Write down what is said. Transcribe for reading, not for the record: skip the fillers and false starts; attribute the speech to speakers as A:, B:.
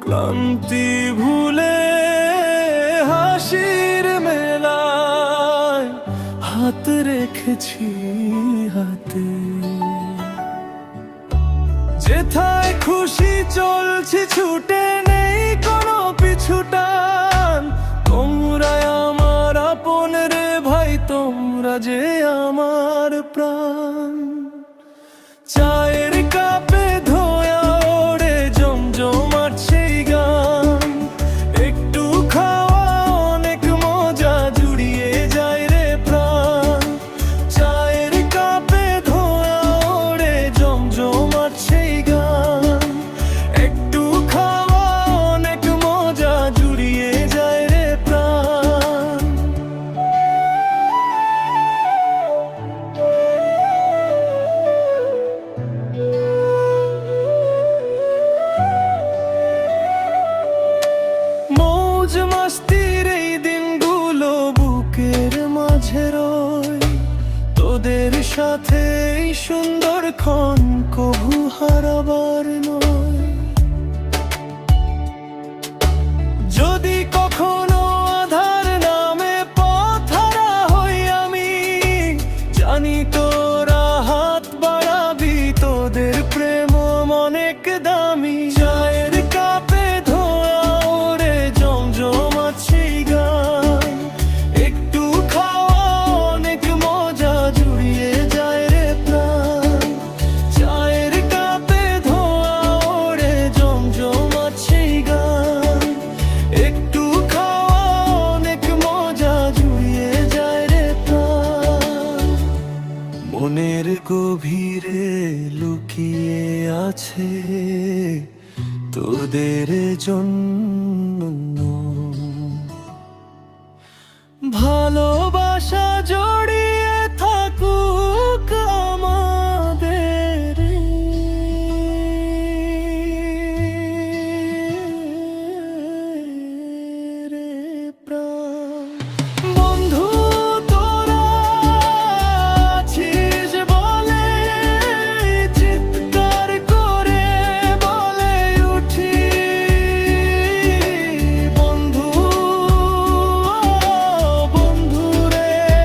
A: ক্লান্তি ভুলে হাসির মেলায় হাত রেখেছি হাতে। যেথায় খুশি চলছি ছুটে, নেই কোনো পিছুটান। তোমরা আমার আপন রে ভাই, তোমরা যে আমার প্রাণ। চায়ের কাপে ধোয়া ওড়ে জমজমাট সেই গান। একটু খাওয়া অনেক মজা, জুড়িয়ে যায় রে প্রাণ। চায়ের কাপে ধোয়া ওড়ে জমজমাট সেই গান। একটু খাওয়া অনেক মজা, জুড়িয়ে যায় রে প্রাণ। মৌজ মস্তির এই দিনগুলো বুকের মাঝে রয়, তোদের সাথে এই সুন্দর ক্ষণ কভু হারাবার নয়। যদি কখনো আধার নামে পথ হারা হই আমি, জানি তোরা হাত বাড়াবি, তোদের প্রেম অনেক দামি। চায়ের কাপে ধোয়া ওড়ে জমজমাট সেই গান। একটু খাওয়া অনেক মজা, জুড়িয়ে যায় রে প্রাণ। চায়ের কাপে ধোয়া ওড়ে জমজমাট সেই গান। একটু খাওয়া অনেক মজা, জুড়িয়ে যায় রে প্রাণ। মনের গভীরে লুকিয়ে আছে তোদের জন্য ভালো